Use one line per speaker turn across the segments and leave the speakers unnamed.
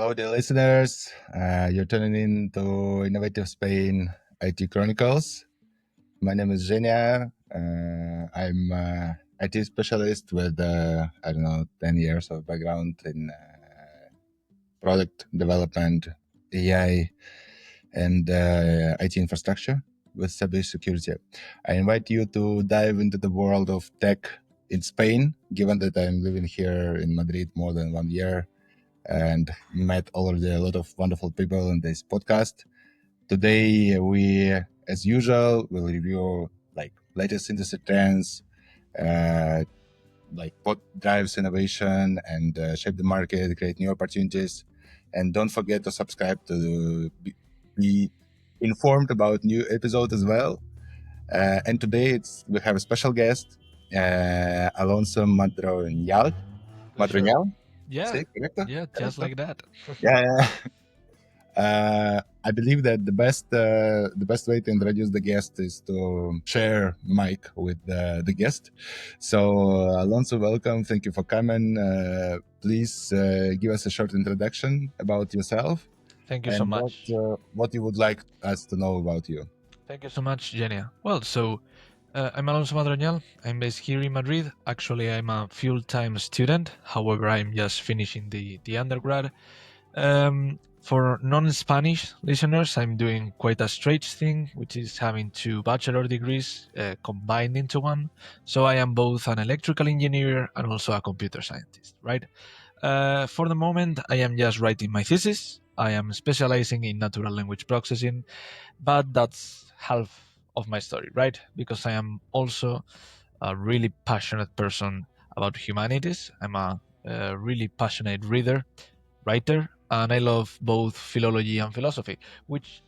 Hello, dear listeners. You're tuning in to Innovative Spain IT Chronicles. My name is 𝐿𝐞𝐲. I'm an IT specialist with, 10 years of background in product development, AI, and IT infrastructure with cybersecurity. I invite you to dive into the world of tech in Spain, given that I'm living here in Madrid more than 1 year and met already a lot of wonderful people in this podcast. Today, we, as usual, will review latest industry trends, what drives innovation and shape the market, create new opportunities. And don't forget to subscribe to be informed about new episodes as well. And today we have a special guest, Alonso Madroñal. Madroñal?
Yeah,
Sí, correcto?
yeah, just like that.
Yeah. I believe that the best way to introduce the guest is to share mic with the guest. So, Alonso, welcome. Thank you for coming. Please give us a short introduction about yourself
Thank you so
and
much.
what you would like us to know about you.
Thank you so much, 𝐿𝐞𝐲. Well, I'm Alonso Madroñal. I'm based here in Madrid. Actually, I'm a full-time student. However, I'm just finishing the undergrad. For non-Spanish listeners, I'm doing quite a strange thing, which is having two bachelor degrees combined into one. So I am both an electrical engineer and also a computer scientist, right? For the moment, I am just writing my thesis. I am specializing in natural language processing, but that's half of my story, right? Because I am also a really passionate person about humanities. I'm a really passionate reader, writer, and I love both philology and philosophy, which,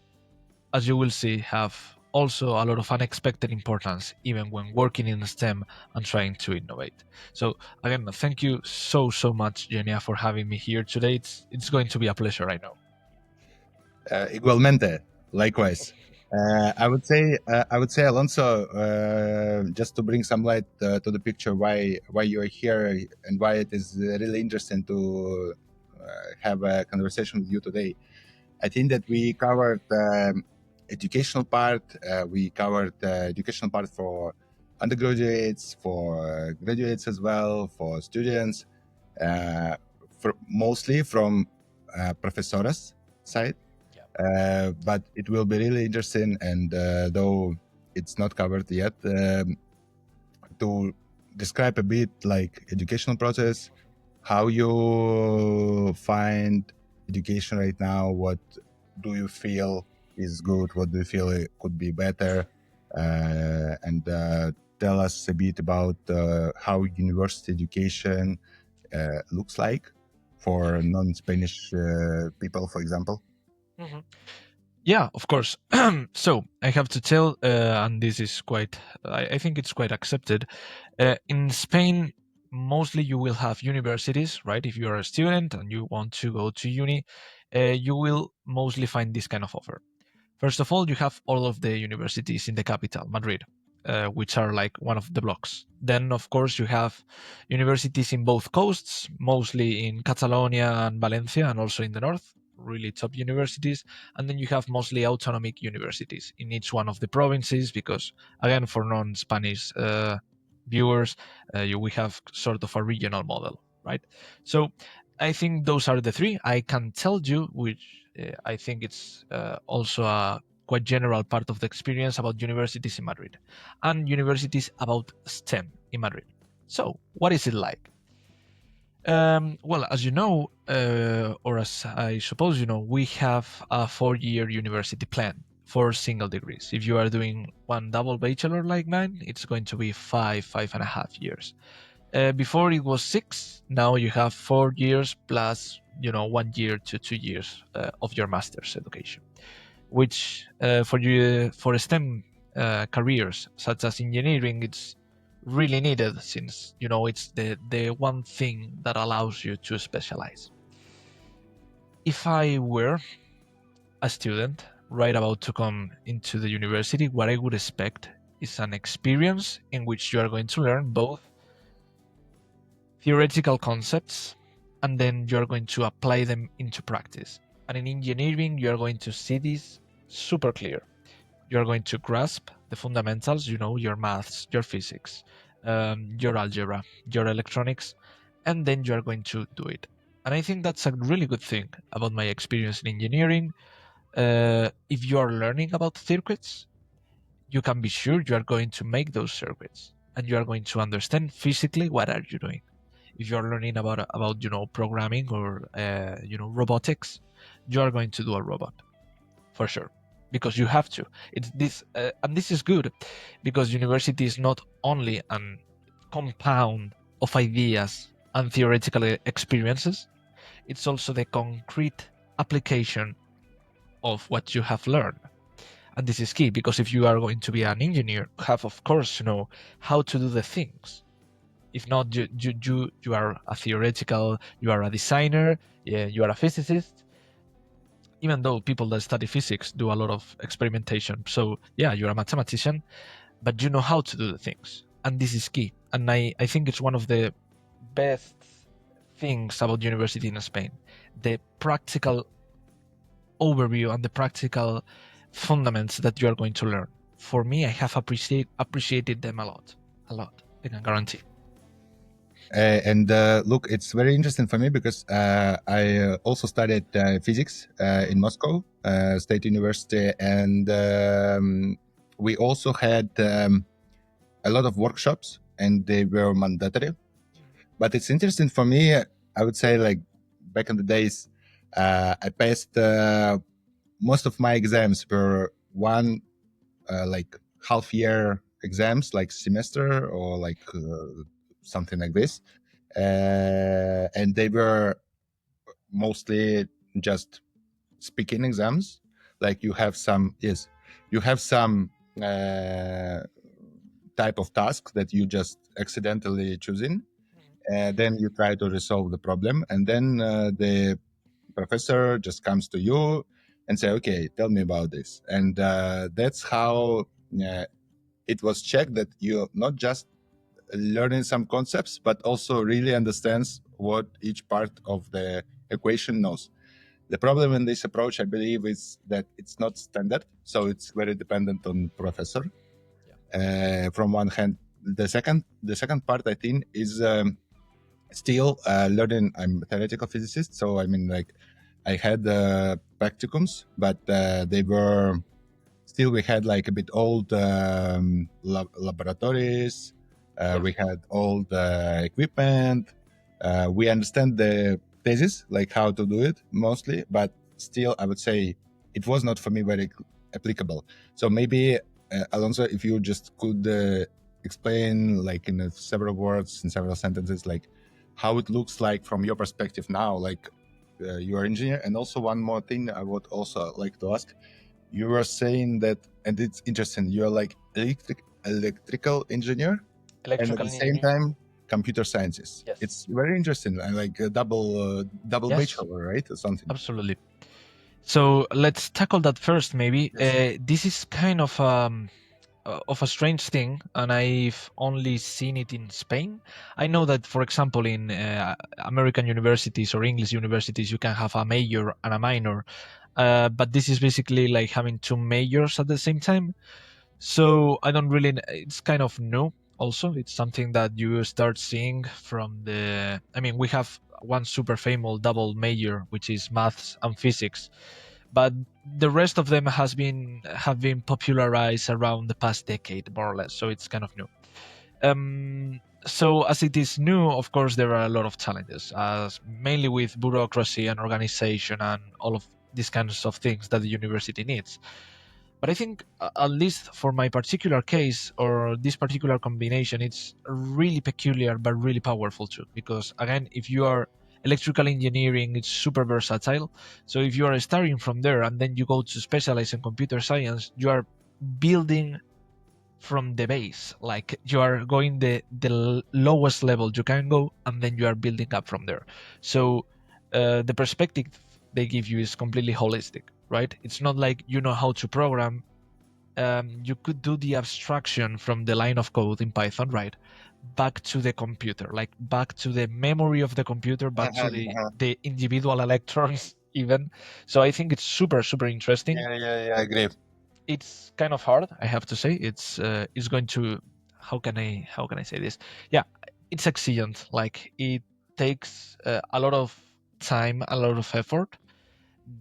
as you will see, have also a lot of unexpected importance even when working in STEM and trying to innovate. So again, thank you so much, 𝐿𝐞𝐲, for having me here today. It's going to be a pleasure, I know.
Igualmente, likewise. I would say, Alonso, just to bring some light to the picture, why you are here and why it is really interesting to have a conversation with you today. I think that we covered educational part. We covered educational part for undergraduates, for graduates as well, for students, mostly from professores side. But it will be really interesting, and though it's not covered yet, to describe a bit like educational process, how you find education right now, what do you feel is good, what do you feel it could be better, and tell us a bit about how university education looks like for non-Spanish people, for example.
Mm-hmm. Yeah, of course. So I have to tell, and this is quite, I think it's quite accepted. In Spain, mostly you will have universities, right? If you are a student and you want to go to uni, you will mostly find this kind of offer. First of all, you have all of the universities in the capital, Madrid, which are like one of the blocks. Then, of course, you have universities in both coasts, mostly in Catalonia and Valencia, and also in the north, really top universities. And then you have mostly autonomic universities in each one of the provinces, because, again, for non-Spanish viewers, we have sort of a regional model, right? So I think those are the three. I can tell you, which I think it's also a quite general part of the experience about universities in Madrid and universities about STEM in Madrid. So, what is it like? Well, as you know, or as I suppose you know, we have a 4-year university plan for single degrees. If you are doing one double bachelor like mine, it's going to be 5.5 years. Before it was 6. Now you have 4 years plus, 1 year to 2 years of your master's education, which for STEM careers such as engineering, it's really needed, since it's the one thing that allows you to specialize. If I were a student right about to come into the university, what I would expect is an experience in which you are going to learn both theoretical concepts and then you're going to apply them into practice. And in engineering, you're going to see this super clear. You're going to grasp the fundamentals, your maths, your physics, your algebra, your electronics, and then you're going to do it. And I think that's a really good thing about my experience in engineering. If you are learning about circuits, you can be sure you are going to make those circuits, and you are going to understand physically what are you doing. If you are learning about programming or robotics, you are going to do a robot for sure, because you have to. It's this, and this is good because university is not only a compound of ideas and theoretical experiences, it's also the concrete application of what you have learned. And this is key, because if you are going to be an engineer, you have of course to know how to do the things. If not, you are a theoretical, you are a designer, yeah, you are a physicist, even though people that study physics do a lot of experimentation. So yeah, you're a mathematician, but you know how to do the things. And this is key. And I think it's one of the best things about university in Spain, the practical overview and the practical fundamentals that you are going to learn. For me, I have appreciated them a lot, I can guarantee.
And look, it's very interesting for me because I also studied physics in Moscow State University, and we also had a lot of workshops, and they were mandatory. But it's interesting for me. I would say, like back in the days, I passed most of my exams were one like half year exams, like semester or like something like this, and they were mostly just speaking exams. Like you have some type of task that you just accidentally choosing, and then you try to resolve the problem, and then the professor just comes to you and say, okay, tell me about this. And that's how it was checked that you're not just learning some concepts, but also really understands what each part of the equation knows. The problem in this approach, I believe, is that it's not standard, so it's very dependent on professor. From one hand, the second part, I think, is still learning. I'm a theoretical physicist, so I mean, like, I had practicums, but they were still, we had like a bit old laboratories. We had old equipment. We understand the thesis, like how to do it mostly, but still, I would say it was not for me very applicable. So maybe, Alonso, if you just could explain, like in several words, in several sentences, like how it looks like from your perspective now, like you are engineer. And also one more thing I would also like to ask. You were saying that, and it's interesting, you're like electrical engineer, and at the same time computer sciences.
Yes.
It's very interesting, and like a double
Yes.
bachelor, right, or something.
Absolutely. So let's tackle that first, maybe.
Yes.
This is kind of a strange thing, and I've only seen it in Spain. I know that, for example, in American universities or English universities, you can have a major and a minor, but this is basically like having two majors at the same time. So I don't really. It's kind of new. Also, it's something that you start seeing from the. I mean, we have one super famous double major, which is maths and physics, but the rest of them have been popularized around the past decade, more or less. So it's kind of new. So as it is new, of course, there are a lot of challenges, as mainly with bureaucracy and organization and all of these kinds of things that the university needs. But I think, at least for my particular case or this particular combination, it's really peculiar but really powerful too. Because again, if you are electrical engineering, it's super versatile. So if you are starting from there and then you go to specialize in computer science, you are building from the base. Like you are going the lowest level you can go, and then you are building up from there. So the perspective they give you is completely holistic, right? It's not like you know how to program, you could do the abstraction from the line of code in Python, right, back to the computer, like back to the memory of the computer, back to the individual electrons even. So I think it's super, super interesting.
Yeah, I agree.
It's kind of hard, I have to say. It's going to, how can I say this? Yeah, it's exigent. Like it takes a lot of time, a lot of effort,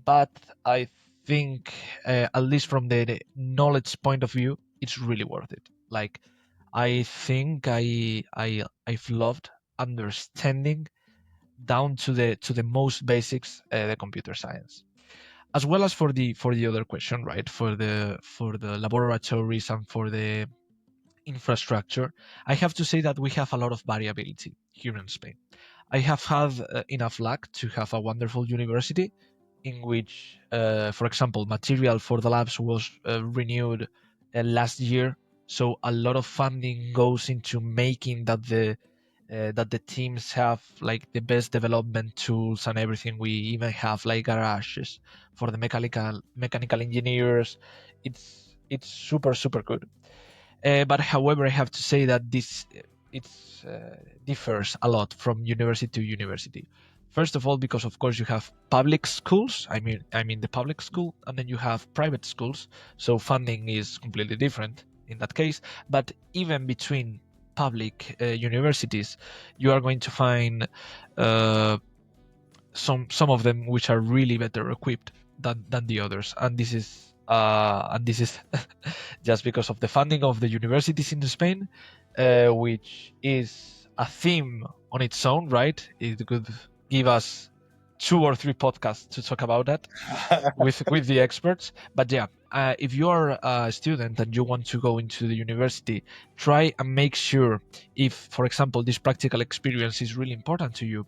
but I think at least from the knowledge point of view, it's really worth it. Like I think I've loved understanding down to the most basics the computer science, as well as for the other question, right? For the laboratories and for the infrastructure, I have to say that we have a lot of variability here in Spain. I have had enough luck to have a wonderful university in which, for example, material for the labs was renewed last year. So a lot of funding goes into making that the teams have like the best development tools and everything. We even have like garages for the mechanical engineers. It's super, super good. But however, I have to say that this it's differs a lot from university to university. First of all, because of course you have public schools. I mean the public school, and then you have private schools. So funding is completely different in that case. But even between public universities, you are going to find uh, some of them which are really better equipped than the others, and this is just because of the funding of the universities in Spain, which is a theme on its own, right? It could give us 2 or 3 podcasts to talk about that with the experts. But yeah, if you are a student and you want to go into the university, try and make sure, if, for example, this practical experience is really important to you,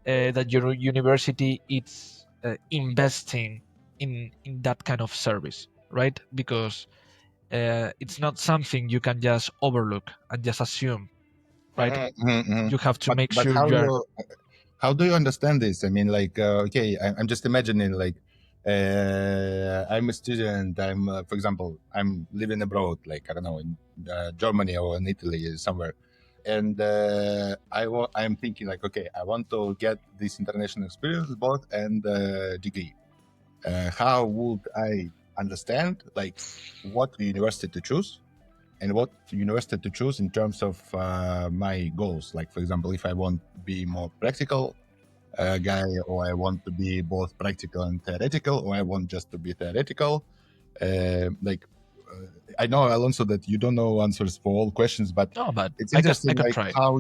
that your university is investing in that kind of service, right? Because it's not something you can just overlook and just assume, right? You have to make
But
sure you are.
how do you understand this? I mean, like, okay, I'm just imagining, like, I'm a student. For example, I'm living abroad, like, I don't know, in Germany or in Italy somewhere, and I'm thinking, like, okay, I want to get this international experience, both and degree. How would I understand, like, what university to choose? And what university to choose in terms of my goals. Like, for example, if I want to be more practical guy, or I want to be both practical and theoretical, or I want just to be theoretical. I know, Alonso, that you don't know answers for all questions, but
No, but
it's
I can
interesting, like,
try.
how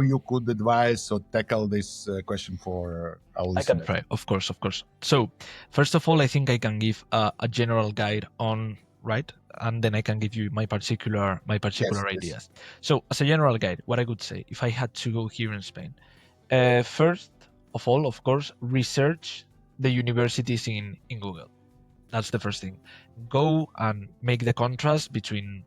you could advise or tackle this question for our
I can
listeners.
try, of course. So, first of all, I think I can give a general guide on, right, and then I can give you my particular
Yes.
ideas. So, as a general guide, what I would say if I had to go here in Spain, first of all, of course, research the universities in Google. That's the first thing. Go and make the contrast between.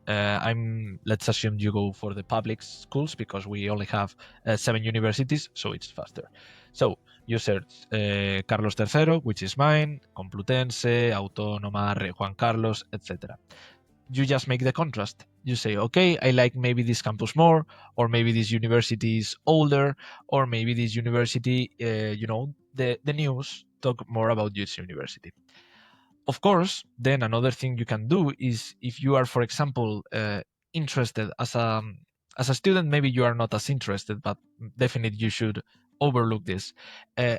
Let's assume you go for the public schools because we only have 7 universities, so it's faster. So you search Carlos III, which is mine, Complutense, Autónoma, Rey Juan Carlos, etc. You just make the contrast. You say, okay, I like maybe this campus more, or maybe this university is older, or maybe this university, the news talk more about this university. Of course, then another thing you can do is, if you are, for example, interested as a student, maybe you are not as interested, but definitely you should overlook this,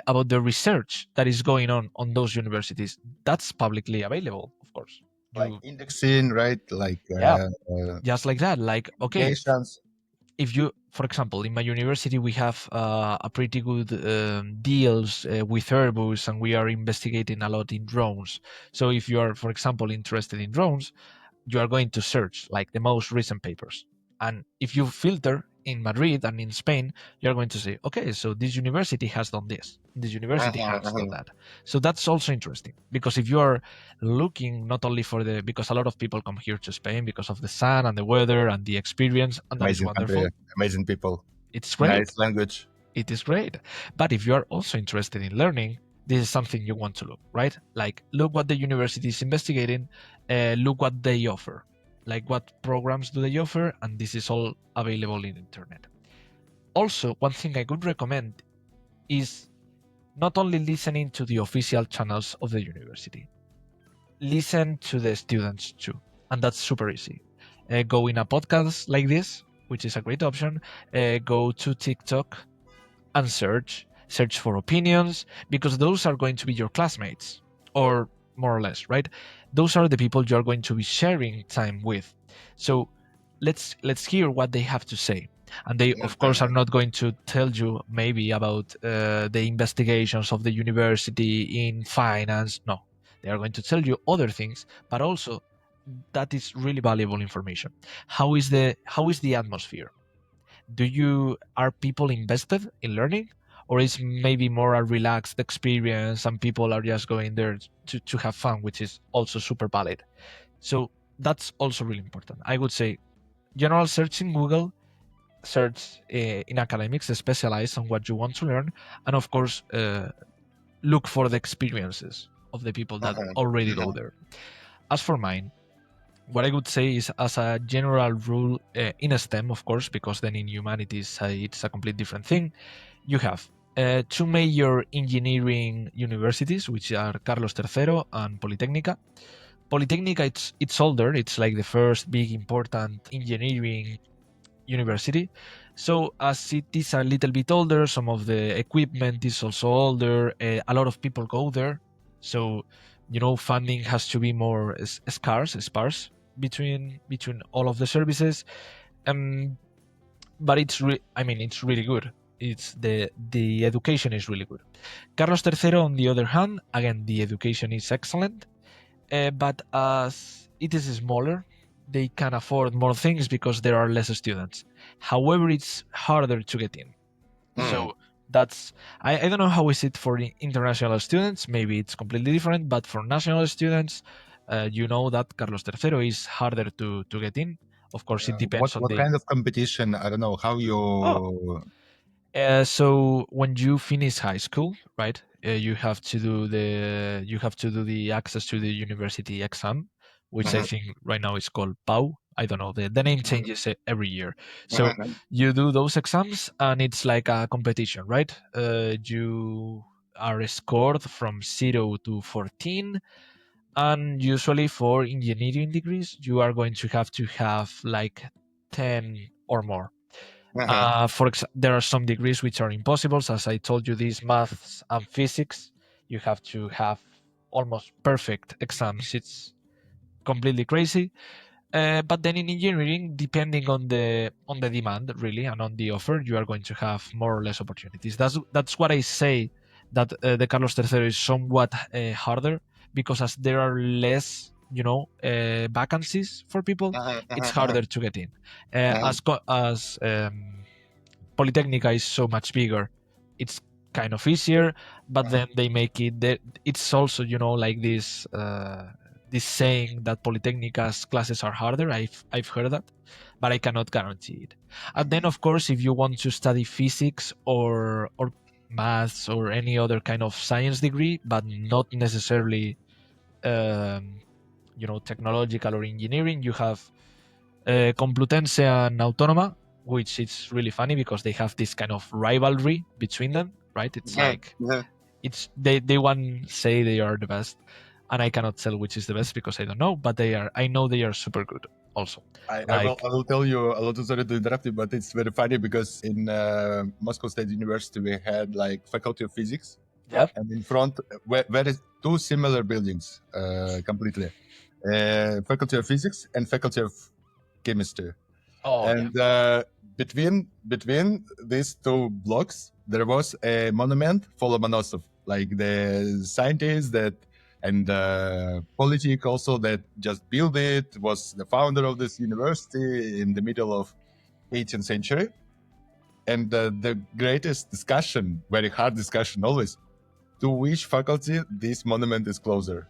about the research that is going on those universities. That's publicly available, of course.
Like indexing, right? Like,
Yeah, just like that. Like, okay,
publications.
if you, for example, in my university, we have a pretty good deals with Airbus, and we are investigating a lot in drones. So if you are, for example, interested in drones, you are going to search like the most recent papers. And if you filter in Madrid and in Spain, you're going to say, okay, so this university has done this, this university has done that. So that's also interesting, because if you are looking not only for because a lot of people come here to Spain because of the sun and the weather and the experience, and that is
Amazing country,
wonderful.
amazing people,
It's great.
nice language.
It is great. But if you are also interested in learning, this is something you want to look, right? Like, look what the university is investigating, look what they offer, like what programs do they offer, and this is all available in internet. Also, one thing I would recommend is not only listening to the official channels of the university, listen to the students too, and that's super easy. Go in a podcast like this, which is a great option. Go to TikTok and search for opinions, because those are going to be your classmates, or more or less, right? Those are the people you are going to be sharing time with. So let's hear what they have to say. And they, of course, are not going to tell you maybe about the investigations of the university in finance. No, they are going to tell you other things, but also that is really valuable information. How is the atmosphere? Are people invested in learning, or is maybe more a relaxed experience and people are just going there to have fun, which is also super valid? So that's also really important. I would say general search in Google, search in academics, specialize on what you want to learn, and of course look for the experiences of the people that already go there. As for mine, what I would say is, as a general rule, in STEM, of course, because then in humanities it's a complete different thing, you have two major engineering universities, which are Carlos III and Politecnica. Politecnica, it's older. It's like the first big important engineering university. So as it is a little bit older, some of the equipment is also older. A lot of people go there, so funding has to be more sparse between all of the services. But it's really good. It's the education is really good. Carlos III, on the other hand, again, the education is excellent, but as it is smaller, they can afford more things because there are less students. However, it's harder to get in. So that's I don't know how is it for international students. Maybe it's completely different, but for national students, that Carlos III is harder to get in. Of course, it depends on
What
the.
kind of competition? I don't know how
Oh,
you.
so when you finish high school, right, you have to do the access to the university exam, which I think right now is called PAU. I don't know, the name changes every year. So you do those exams, and it's like a competition, right? You are scored from 0 to 14, and usually for engineering degrees, you are going to have like 10 or more. There are some degrees which are impossible. As I told you, these maths and physics, you have to have almost perfect exams. It's completely crazy. But then in engineering, depending on the demand really and on the offer, you are going to have more or less opportunities. That's what I say, that the Carlos III is somewhat harder, because as there are less vacancies for people, it's harder to get in. As Polytechnica is so much bigger, it's kind of easier, but then they make it that it's also like this saying that Polytechnica's classes are harder. I've heard that, but I cannot guarantee it. And then, of course, if you want to study physics or maths or any other kind of science degree, but not necessarily technological or engineering, you have Complutense and Autónoma, which is really funny because they have this kind of rivalry between them, right? It's like it's they one say they are the best, and I cannot tell which is the best because I don't know, but I know they are super good also.
I will tell you a lot. Sorry to interrupt you, but it's very funny because in Moscow State University we had like Faculty of Physics,
Yeah.
and in front where is two similar buildings completely, Faculty of Physics and Faculty of Chemistry.
Oh,
and between these two blocks there was a monument for Lomonosov, like the scientist that and politic also that just built it, was the founder of this university in the middle of 18th century. And the greatest discussion, very hard discussion always, to which faculty this monument is closer.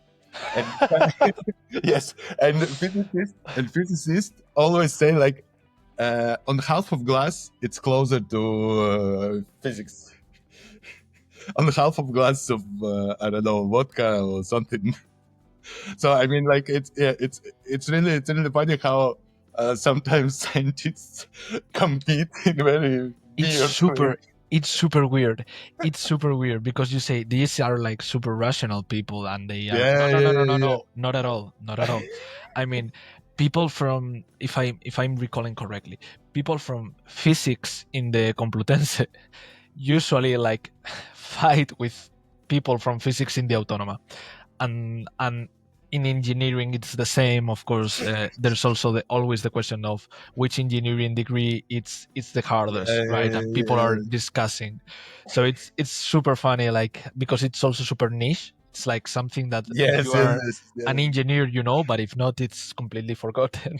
And yes, and physicists always say like on half of glass it's closer to physics. on half of glass of I don't know, vodka or something. So I mean, like it's really funny how sometimes scientists compete in very
It's
weird way.
super it's super weird. It's super weird because you say these are like super rational people and they are no
Yeah,
no no no no
yeah,
no not at all, not at all. I mean, people from, if I'm recalling correctly, people from physics in the Complutense usually like fight with people from physics in the Autónoma, and in engineering it's the same, of course. There's also always the question of which engineering degree it's the hardest, right? And people are
yeah.
discussing, so it's super funny, like, because it's also super niche. It's like something that if
Yes,
you
yes,
are
yes,
an
yeah.
engineer, but if not, it's completely forgotten.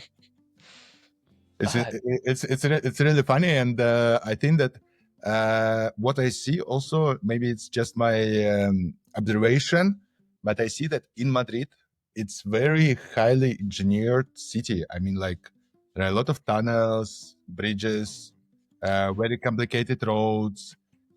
It's
Uh,
it's really funny, and I think that what I see also, maybe it's just my observation, but I see that in Madrid it's very highly engineered city. I mean, like there are a lot of tunnels, bridges, very complicated roads.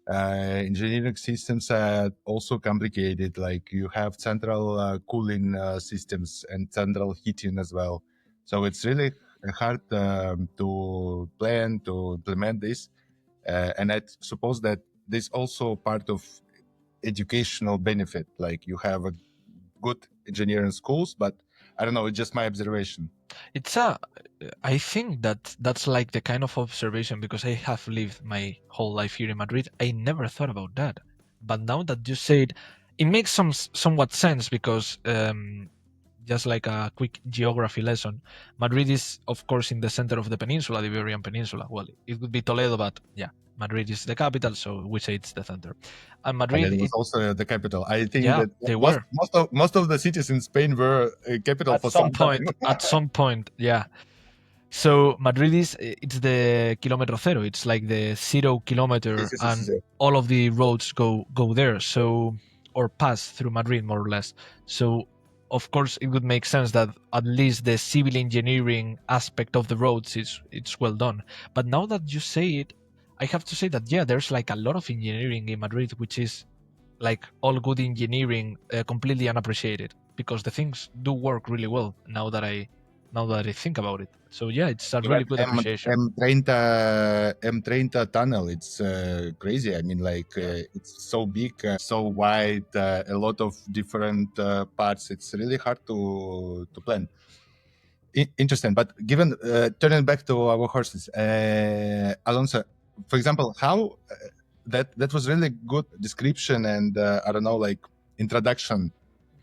Engineering systems are also complicated. Like you have central cooling systems and central heating as well. So it's really hard to plan to implement this, and I suppose that this also part of educational benefit. Like you have a good engineering schools, but I don't know. It's just my observation.
it's a I think that that's like the kind of observation, because I have lived my whole life here in Madrid. I never thought about that, but now that you say it makes somewhat sense, because just like a quick geography lesson, Madrid is, of course, in the center of the peninsula, the Iberian Peninsula. Well, it would be Toledo, but yeah, Madrid is the capital, so we say it's the center. And
And
Madrid,
it was also the capital. I think
yeah,
that
they were
most of the cities in Spain were a capital
at
for
some
some time.
point. At some point, yeah. So Madrid is, it's the kilometer zero. It's like the 0 kilometer,
Yes, yes, yes,
and
yes.
all of the roads go there. So, or pass through Madrid, more or less. So of course it would make sense that at least the civil engineering aspect of the roads is it's well done. But now that you say it, I have to say that yeah, there's like a lot of engineering in Madrid, which is like all good engineering, completely unappreciated, because the things do work really well now that I think about it. So yeah, it's a
Even
really good appreciation.
M30 tunnel, it's crazy. I mean, like it's so big, so wide, a lot of different parts. It's really hard to plan. Interesting. But given turning back to our horses, Alonso, for example, how that was really good description and I don't know, like introduction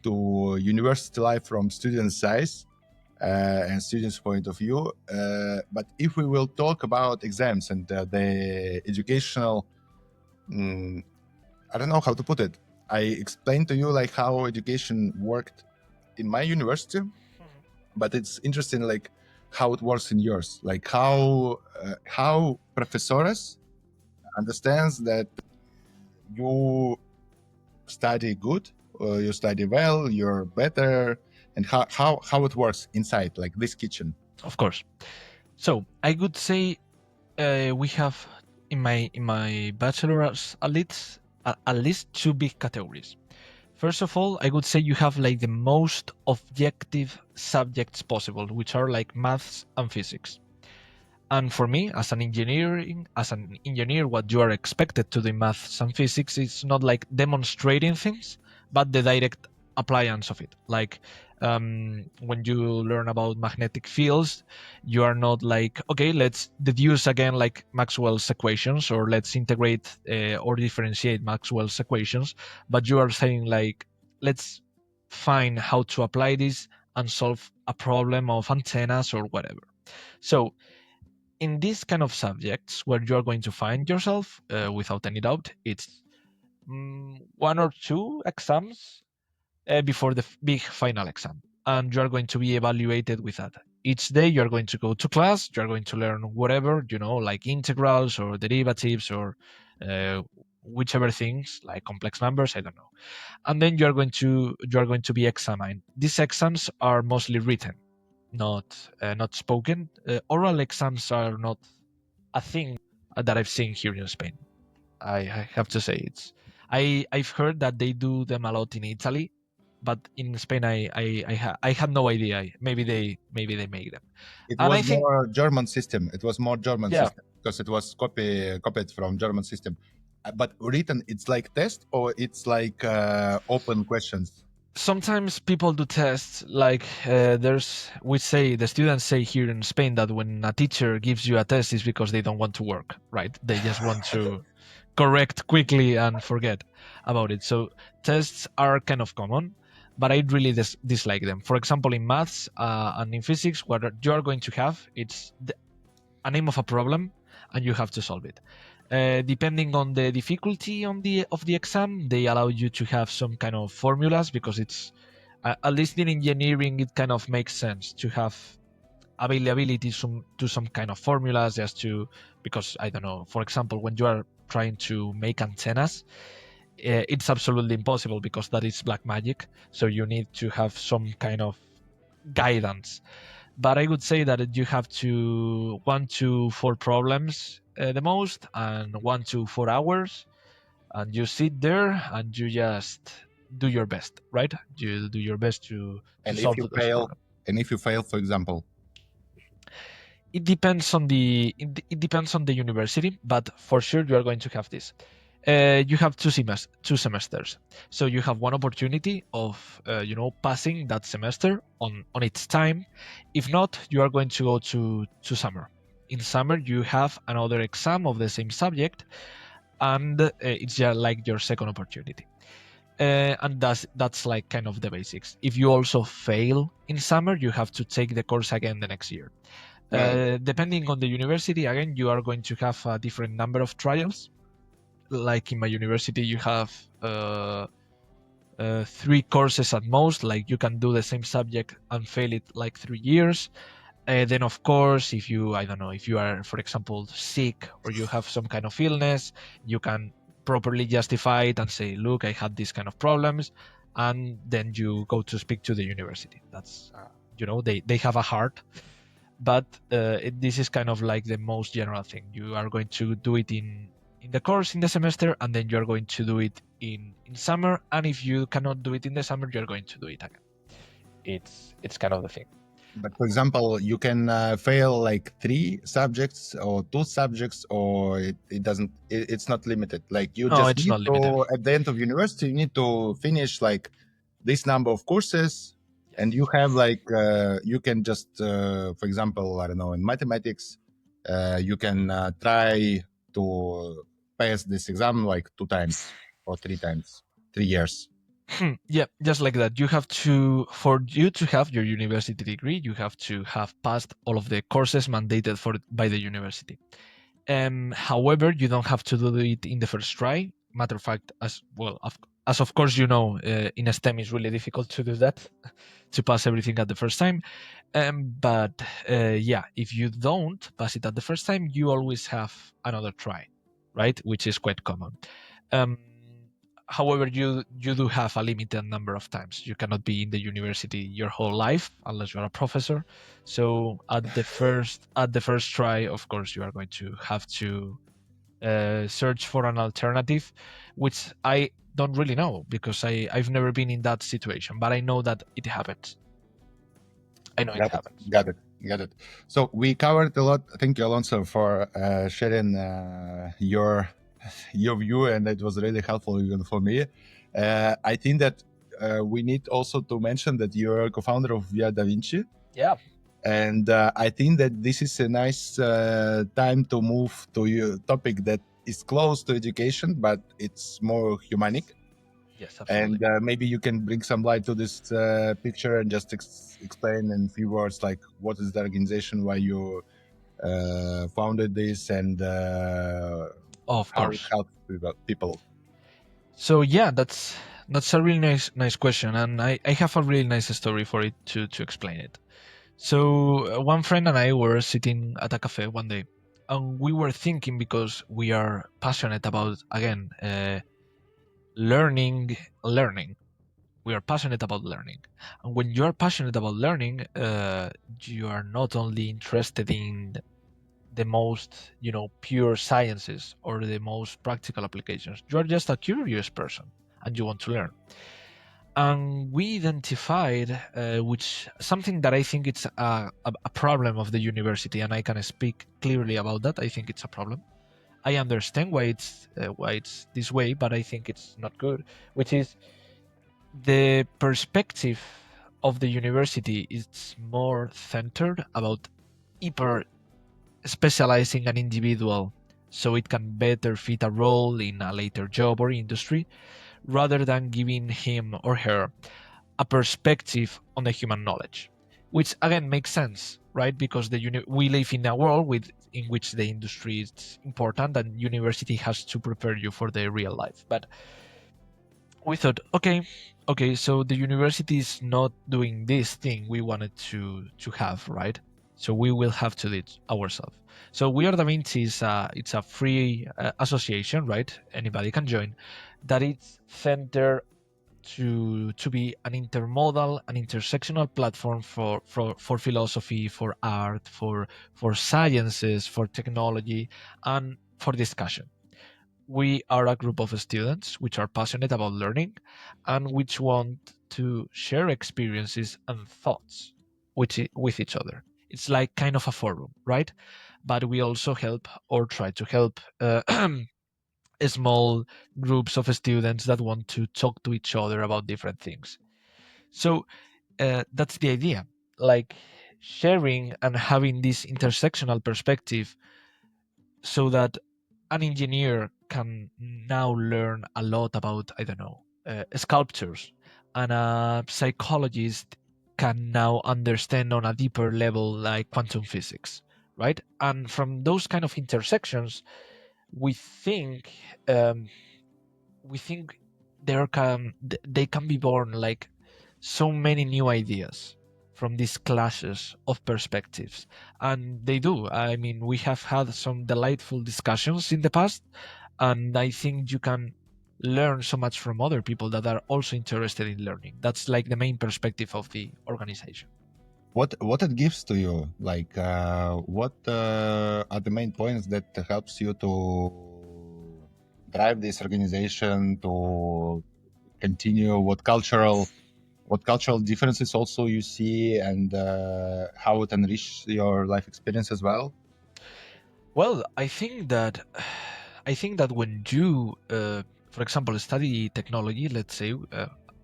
to university life from student size and students' point of view. But if we will talk about exams and the educational, mm, I don't know how to put it. I explained to you like how education worked in my university, but it's interesting like how it works in yours, like how professors understands that you study good, you study well, you're better, and how it works inside like this kitchen.
Of course. So I would say we have in my bachelor's at least two big categories. First of all, I would say you have like the most objective subjects possible, which are like maths and physics. And for me, as an engineer, what you are expected to do in maths and physics is not like demonstrating things, but the direct appliance of it. Like when you learn about magnetic fields, you are not like, okay, let's deduce again like Maxwell's equations, or let's integrate or differentiate Maxwell's equations, but you are saying like, let's find how to apply this and solve a problem of antennas or whatever. So in these kind of subjects where you're going to find yourself, without any doubt, it's one or two exams before the big final exam, and you're going to be evaluated with that. Each day you're going to go to class, you're going to learn whatever, like integrals or derivatives or uh, whichever things, like complex numbers, I don't know. And then you're going to be examined. These exams are mostly written, not spoken. Oral exams are not a thing that I've seen here in Spain. I have to say, it's I've heard that they do them a lot in Italy, but in Spain I had no idea. Maybe they make them.
It
And
was
I think,
more German system. It was more German
yeah,
system because it was copied from German system. But written, it's like test or it's like open questions.
sometimes people do tests like the students say here in Spain that when a teacher gives you a test is because they don't want to work, right? They just want to correct quickly and forget about it. So tests are kind of common, but I really dislike them. For example, in maths and in physics, what you are going to have, it's a name of a problem and you have to solve it. Depending on the difficulty of the exam, they allow you to have some kind of formulas, because it's at least in engineering it kind of makes sense to have availability to some kind of formulas, just to, because I don't know, for example, when you are trying to make antennas, it's absolutely impossible because that is black magic, so you need to have some kind of guidance. But I would say that you have to 1 to 4 problems the most, and 1 to 4 hours, and you sit there and you just do your best, right? You do your best to
And if
solve
you
those
fail,
problems.
for example,
It depends on it depends on the university, but for sure you are going to have this. You have 2 semesters, so you have one opportunity of passing that semester on its time. If not, you are going to go to summer. In summer, you have another exam of the same subject, and it's just like your second opportunity. And that's like kind of the basics. If you also fail in summer, you have to take the course again the next year.
right?
Depending on the university, again, you are going to have a different number of trials. Like in my university, you have 3 courses at most. Like you can do the same subject and fail it like 3 years. Then, of course, if you, I don't know, if you are, for example, sick or you have some kind of illness, you can properly justify it and say, look, I had these kind of problems. And then you go to speak to the university. That's, they have a heart, but this is kind of like the most general thing. You are going to do it in the course in the semester, and then you're going to do it in summer. And if you cannot do it in the summer, you're going to do it again. It's kind of the thing.
But for example, you can fail like 3 subjects or 2 subjects, or it doesn't. It's not limited. Like you
No,
just
it's
need
not limited.
to, at the end of university, you need to finish like this number of courses, and you have like you can just, for example, I don't know, in mathematics, you can try to pass this exam like 2 times or 3 times, 3 years.
Yeah, just like that. You have to, for you to have your university degree, you have to have passed all of the courses mandated by the university. However, you don't have to do it in the first try. Matter of fact, as well, as of course you know, in STEM it's really difficult to do that, to pass everything at the first time. But yeah, if you don't pass it at the first time, you always have another try, right? Which is quite common. Um, However, you do have a limited number of times. You cannot be in the university your whole life unless you are a professor. So at the first try, of course, you are going to have to search for an alternative, which I don't really know because I've never been in that situation, but I know that it happens. I know it
Got it.
happens.
Got it. Got it. So we covered a lot. Thank you, Alonso, for sharing your view, and it was really helpful even for me. I think that we need also to mention that you're a co-founder of WEAREDAVINCI,
Yeah.
and I think that this is a nice time to move to a topic that is close to education, but it's more humanic.
Yes, absolutely.
And maybe you can bring some light to this picture and just explain in few words, like what is the organization, why you founded this, and
Of
how it
course.
helps people.
So yeah, that's a really nice question, and I have a really nice story for it to explain it. So one friend and I were sitting at a cafe one day, and we were thinking, because we are passionate about, again, learning. We are passionate about learning, and when you are passionate about learning, you are not only interested in the most, pure sciences or the most practical applications. You are just a curious person and you want to learn. And we identified, which something that I think it's a problem of the university, and I can speak clearly about that. I think it's a problem. I understand why it's this way, but I think it's not good. Which is the perspective of the university is more centered about hyper specializing an individual so it can better fit a role in a later job or industry, rather than giving him or her a perspective on the human knowledge, which again makes sense, right? Because we live in a world in which the industry is important and university has to prepare you for the real life. But we thought, okay, so the university is not doing this thing we wanted to have, right? So we will have to do it ourselves. So WEAREDAVINCI is it's a free association, right? Anybody can join. That it's centered to be an intermodal, an intersectional platform for philosophy, for art, for sciences, for technology, and for discussion. We are a group of students which are passionate about learning and which want to share experiences and thoughts with each other. It's like kind of a forum, right? But we also help or try to help small groups of students that want to talk to each other about different things. So that's the idea, like sharing and having this intersectional perspective so that an engineer can now learn a lot about, I don't know, sculptures, and a psychologist can now understand on a deeper level like quantum physics, right? And from those kind of intersections, we think um, they can be born like so many new ideas from these clashes of perspectives, and they do. I mean, we have had some delightful discussions in the past, and I think you can learn so much from other people that are also interested in learning. That's like the main perspective of the organization.
What it gives to you? Like, what are the main points that helps you to drive this organization to continue? What cultural differences also you see, and how it enrich your life experience as well?
Well, I think that when you, for example, study technology, let's say,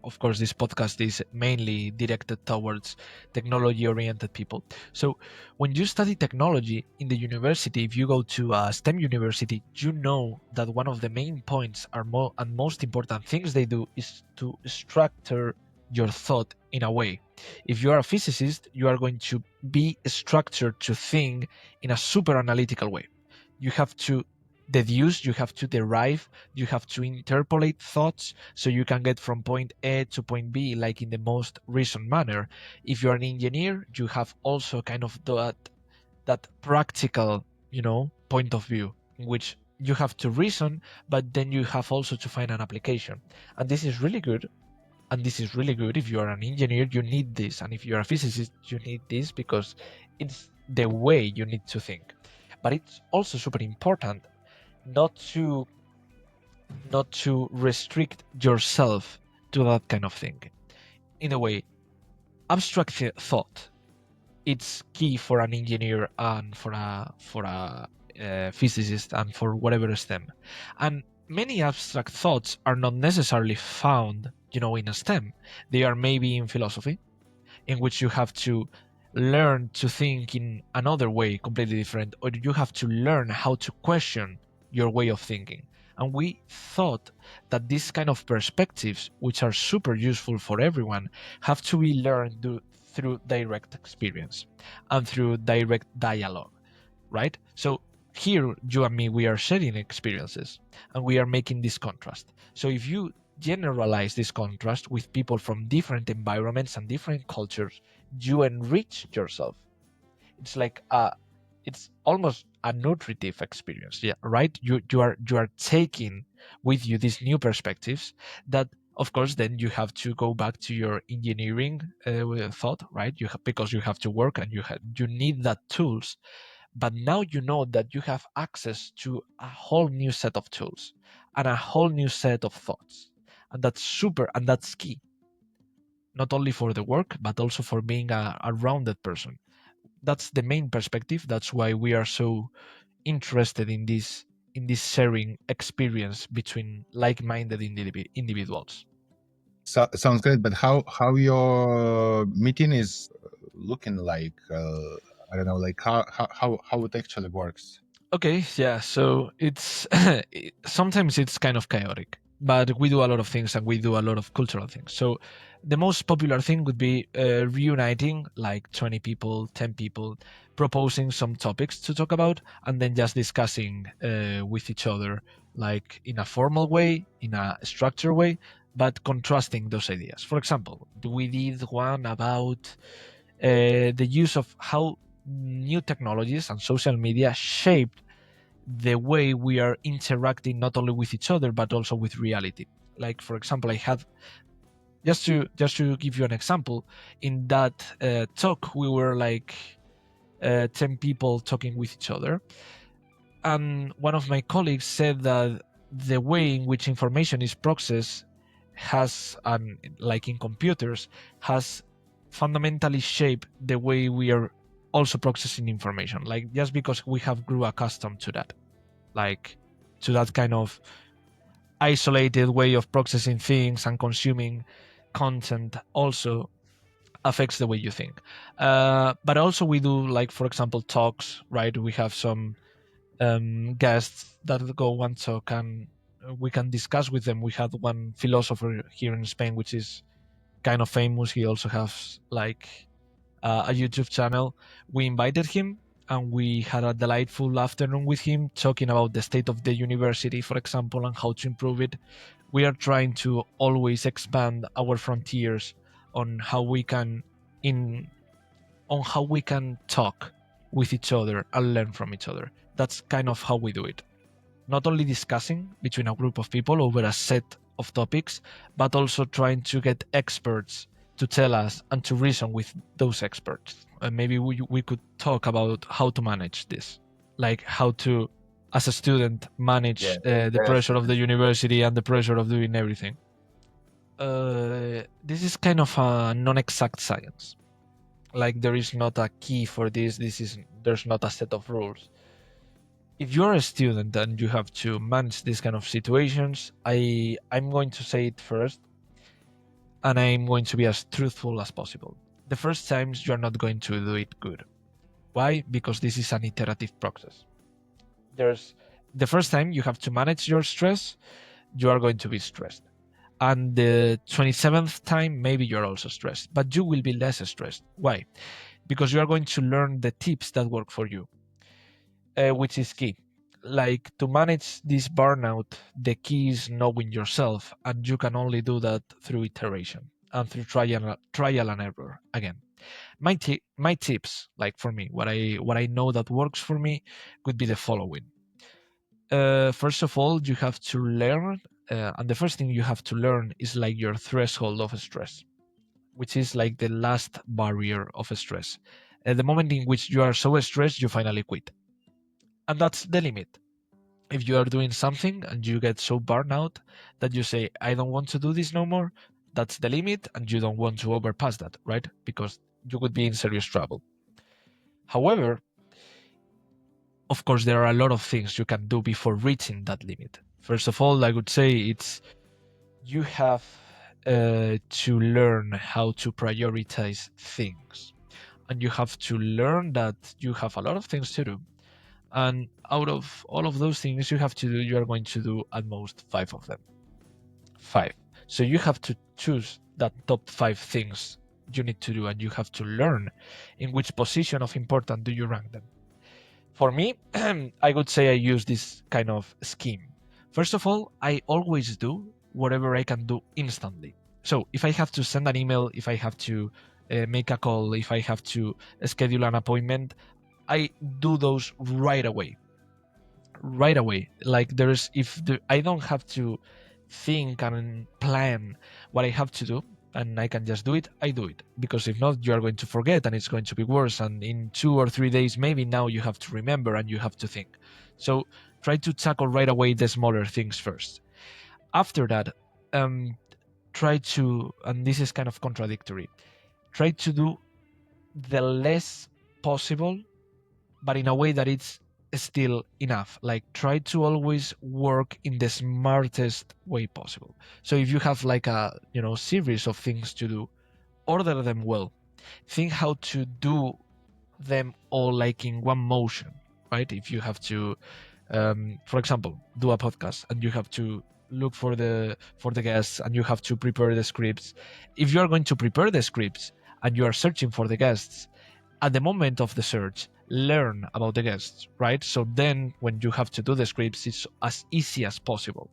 of course, this podcast is mainly directed towards technology-oriented people. So, when you study technology in the university, if you go to a STEM university, you know that one of the main points are and most important things they do is to structure your thought in a way. If you are a physicist, you are going to be structured to think in a super analytical way. You have to deduce, you have to derive, you have to interpolate thoughts so you can get from point A to point B like in the most reasoned manner. If you're an engineer, you have also kind of that practical, point of view in which you have to reason, but then you have also to find an application. And this is really good. And this is really good. If you are an engineer, you need this. And if you're a physicist, you need this because it's the way you need to think. But it's also super important not to restrict yourself to that kind of thinking. In a way, abstract thought, it's key for an engineer and for a physicist and for whatever STEM. And many abstract thoughts are not necessarily found, in a STEM. They are maybe in philosophy, in which you have to learn to think in another way completely different, or you have to learn how to question your way of thinking. And we thought that these kind of perspectives, which are super useful for everyone, have to be learned through direct experience and through direct dialogue, right? So here, you and me, we are sharing experiences and we are making this contrast. So if you generalize this contrast with people from different environments and different cultures, you enrich yourself. It's like it's almost a nutritive experience, yeah, right? You are taking with you these new perspectives that, of course, then you have to go back to your engineering thought, right? Because you have to work and you need that tools. But now you know that you have access to a whole new set of tools and a whole new set of thoughts. And that's super, and that's key, not only for the work, but also for being a rounded person. That's the main perspective. That's why we are so interested in this sharing experience between like-minded individuals.
So, sounds great, but how your meeting is looking like? I don't know, like how it actually works.
Okay, yeah. So it's sometimes it's kind of chaotic, but we do a lot of things and we do a lot of cultural things. So the most popular thing would be reuniting like 20 people, 10 people, proposing some topics to talk about, and then just discussing with each other, like in a formal way, in a structured way, but contrasting those ideas. For example, we did one about the use of how new technologies and social media shaped the way we are interacting not only with each other but also with reality. Like for example, I had just to give you an example, in that talk we were like 10 people talking with each other, and one of my colleagues said that the way in which information is processed has, like in computers, has fundamentally shaped the way we are also processing information, like just because we have grew accustomed to that, like to that kind of isolated way of processing things and consuming content also affects the way you think. But also we do, like for example, talks, right? We have some guests that go one talk and we can discuss with them. We had one philosopher here in Spain which is kind of famous. He also has like a YouTube channel. We invited him and we had a delightful afternoon with him talking about the state of the university, for example, and how to improve it. We are trying to always expand our frontiers on how we can in on how we can talk with each other and learn from each other. That's kind of how we do it. Not only discussing between a group of people over a set of topics, but also trying to get experts to tell us and to reason with those experts. And maybe we could talk about how to manage this, like how to, as a student, manage the pressure of the university and the pressure of doing everything. This is kind of a non-exact science. Like there is not a key for this. There's not a set of rules. If you're a student and you have to manage these kind of situations, I'm going to say it first, and I'm going to be as truthful as possible. The first times you're not going to do it good. Why? Because this is an iterative process. There's the first time you have to manage your stress, you are going to be stressed. And the 27th time, maybe you're also stressed, but you will be less stressed. Why? Because you are going to learn the tips that work for you, which is key. Like to manage this burnout, the key is knowing yourself, and you can only do that through iteration and through trial and error. Again, my tips, like for me, what I know that works for me, would be the following. First of all, you have to learn, and the first thing you have to learn is like your threshold of stress, which is like the last barrier of stress. At the moment in which you are so stressed, you finally quit, and that's the limit. If you are doing something and you get so burned out that you say, I don't want to do this no more, that's the limit, and you don't want to overpass that, right? Because you could be in serious trouble. However, of course, there are a lot of things you can do before reaching that limit. First of all, I would say it's you have to learn how to prioritize things. And you have to learn that you have a lot of things to do. And out of all of those things you have to do, you are going to do at most 5 of them. 5. So you have to choose that top 5 things you need to do, and you have to learn in which position of important do you rank them. For me, I would say I use this kind of scheme. First of all, I always do whatever I can do instantly. So if I have to send an email, if I have to make a call, if I have to schedule an appointment, I do those right away. Right away. Like I don't have to think and plan what I have to do. and I can just do it, I do it. Because if not, you are going to forget and it's going to be worse. And in 2 or 3 days, maybe now you have to remember and you have to think. So try to tackle right away the smaller things first. After that, try to, and this is kind of contradictory, try to do the less possible, but in a way that it's still enough. Like, try to always work in the smartest way possible. So if you have like a series of things to do, order them well. Think how to do them all like in one motion, right? If you have to, for example, do a podcast and you have to look for the guests and you have to prepare the scripts. If you are going to prepare the scripts and you are searching for the guests, at the moment of the search, learn about the guests, right? So then when you have to do the scripts, it's as easy as possible.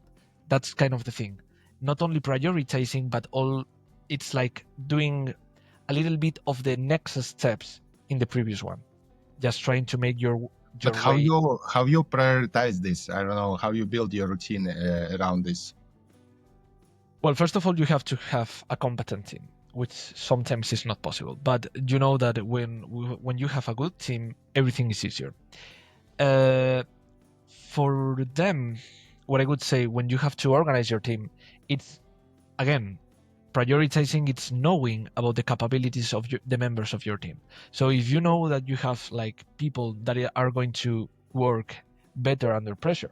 That's kind of the thing. Not only prioritizing, but it's like doing a little bit of the next steps in the previous one. Just trying to make your
But how
way.
you prioritize this? I don't know how you build your routine around this.
Well, first of all, you have to have a competent team, which sometimes is not possible. But you know that when you have a good team, everything is easier. For them, what I would say, when you have to organize your team, it's, again, prioritizing, it's knowing about the capabilities of the members of your team. So if you know that you have like people that are going to work better under pressure,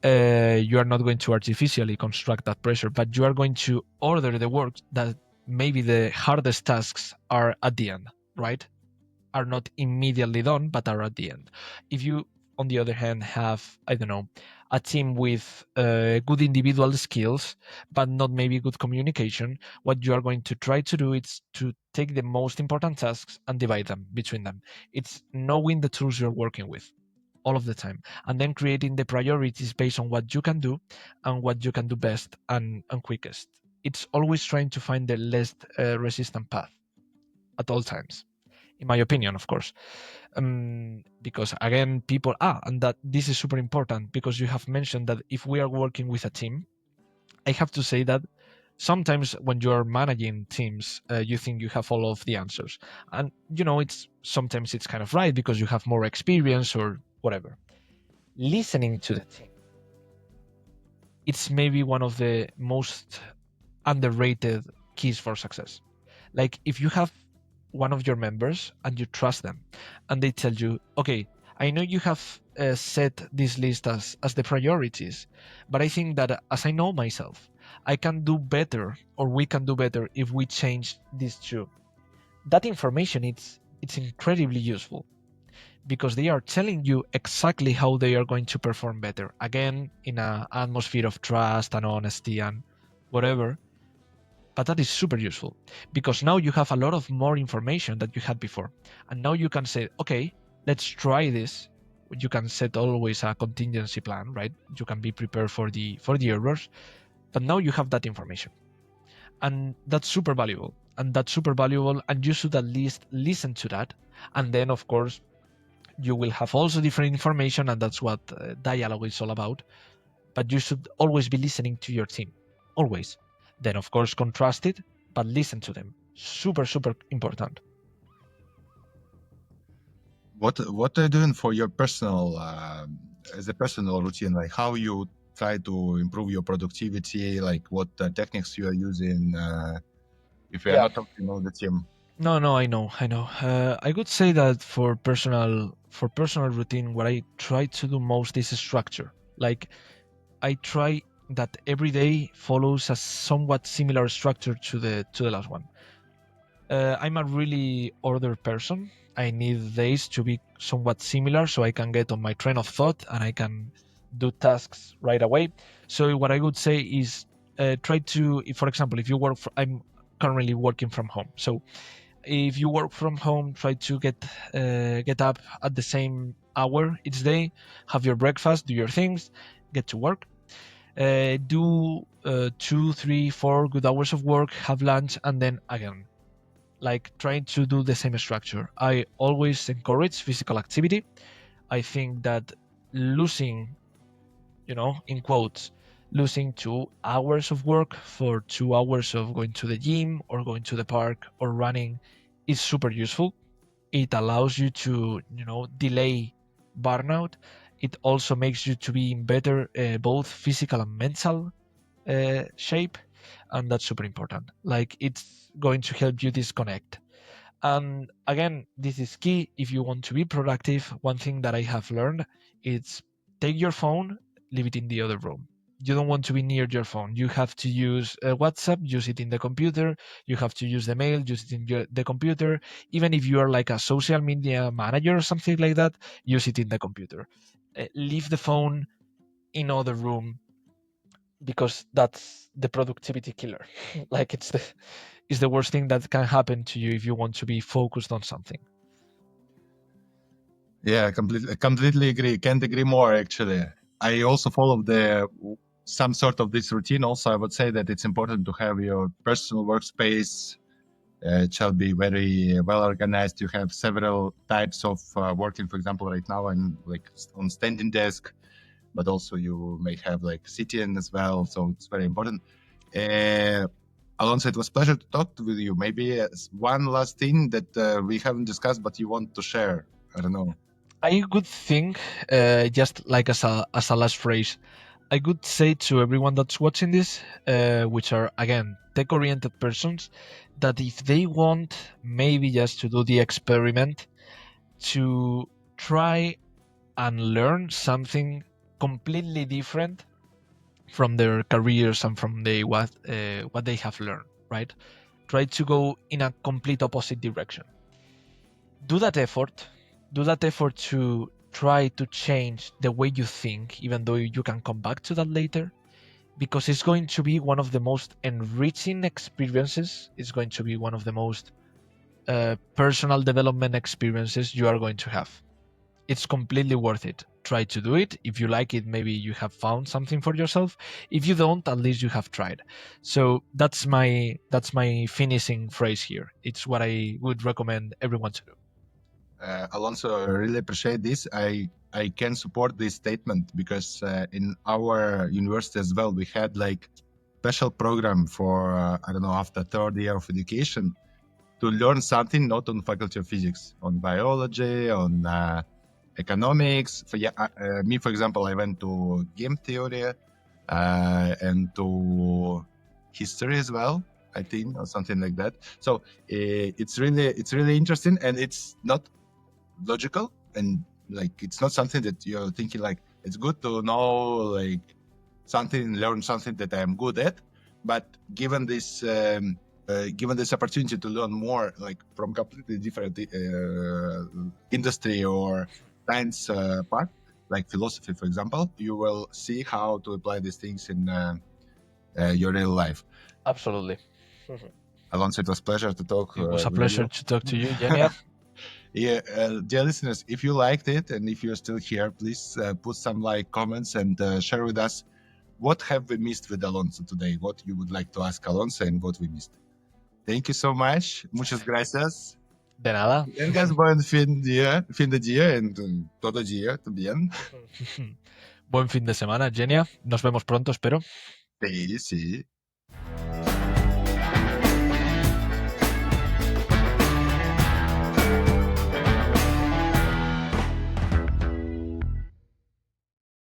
you are not going to artificially construct that pressure, but you are going to order the work that maybe the hardest tasks are at the end, right? Are not immediately done, but are at the end. If you, on the other hand, have, I don't know, a team with good individual skills, but not maybe good communication, what you are going to try to do is to take the most important tasks and divide them between them. It's knowing the tools you're working with all of the time, and then creating the priorities based on what you can do and what you can do best and quickest. It's always trying to find the least resistant path at all times, in my opinion, of course. Because again, people and that this is super important, because you have mentioned that if we are working with a team, I have to say that sometimes when you're managing teams, you think you have all of the answers, and it's sometimes it's kind of right because you have more experience or whatever. Listening to the team, it's maybe one of the most underrated keys for success. Like, if you have one of your members and you trust them and they tell you, okay, I know you have set this list as the priorities, but I think that as I know myself, I can do better, or we can do better if we change these two. That information, it's incredibly useful, because they are telling you exactly how they are going to perform better. Again, in an atmosphere of trust and honesty and whatever. But that is super useful, because now you have a lot of more information that you had before. And now you can say, okay, let's try this. You can set always a contingency plan, right? You can be prepared for the errors. But now you have that information. And that's super valuable. And you should at least listen to that. And then, of course, you will have also different information, and that's what dialogue is all about. But you should always be listening to your team. Always. Then, of course, contrast it, but listen to them. Super, super important.
What are you doing for your personal, as a personal routine? Like, how you try to improve your productivity? Like, what techniques you are using? If you are not talking about the team.
No, I know. I would say that for personal routine, what I try to do most is structure. Like, I try that every day follows a somewhat similar structure to the last one. I'm a really ordered person. I need days to be somewhat similar so I can get on my train of thought and I can do tasks right away. So what I would say is try to, for example, if you work, I'm currently working from home. So if you work from home, try to get up at the same hour each day, have your breakfast, do your things, get to work. Do 2, 3, 4 good hours of work, have lunch, and then again, like trying to do the same structure. I always encourage physical activity. I think that losing, in quotes, losing 2 hours of work for 2 hours of going to the gym or going to the park or running is super useful. It allows you to, delay burnout. It also makes you to be in better both physical and mental shape, and that's super important. Like, it's going to help you disconnect. And again, this is key if you want to be productive. One thing that I have learned is take your phone, leave it in the other room. You don't want to be near your phone. You have to use WhatsApp, use it in the computer. You have to use the mail, use it in the computer. Even if you are like a social media manager or something like that, use it in the computer. Leave the phone in other room, because that's the productivity killer. Like, it's the worst thing that can happen to you if you want to be focused on something.
Yeah, completely agree. Can't agree more, actually. I also follow some sort of this routine. Also, I would say that it's important to have your personal workspace. It shall be very well organized. You have several types of working. For example, right now I'm like on standing desk, but also you may have like sitting as well. So it's very important. Alonso, it was a pleasure to talk with you. Maybe one last thing that we haven't discussed, but you want to share. I don't know.
I could think, just like as a last phrase, I could say to everyone that's watching this, which are again tech-oriented persons, that if they want maybe just to do the experiment, to try and learn something completely different from their careers and from what they have learned, right? Try to go in a complete opposite direction. Do that effort. Do that effort to try to change the way you think, even though you can come back to that later, because it's going to be one of the most enriching experiences. It's going to be one of the most personal development experiences you are going to have. It's completely worth it. Try to do it. If you like it, maybe you have found something for yourself. If you don't, at least you have tried. So that's my finishing phrase here. It's what I would recommend everyone to do.
Alonso, I really appreciate this. I can support this statement because in our university as well, we had like special program for, I don't know, after third year of education to learn something not on faculty of physics, on biology, on economics. Me, for example, I went to game theory and to history as well, I think, or something like that. So it's really interesting, and it's not logical, and like it's not something that you're thinking like it's good to know like learn something that I'm good at, but given this opportunity to learn more like from completely different industry or science part, like philosophy, for example, you will see how to apply these things in your real life.
Absolutely.
Alonso, it was a pleasure to talk.
It was a pleasure to talk to you, Genia.
Yeah, dear listeners, if you liked it and if you're still here, please put some like comments and share with us what have we missed with Alonso today, what you would like to ask Alonso and what we missed. Thank you so much. Muchas gracias.
De nada.
Tengas buen fin de día and todo día también.
Buen fin de semana, Genia. Nos vemos pronto, espero.
Sí, sí.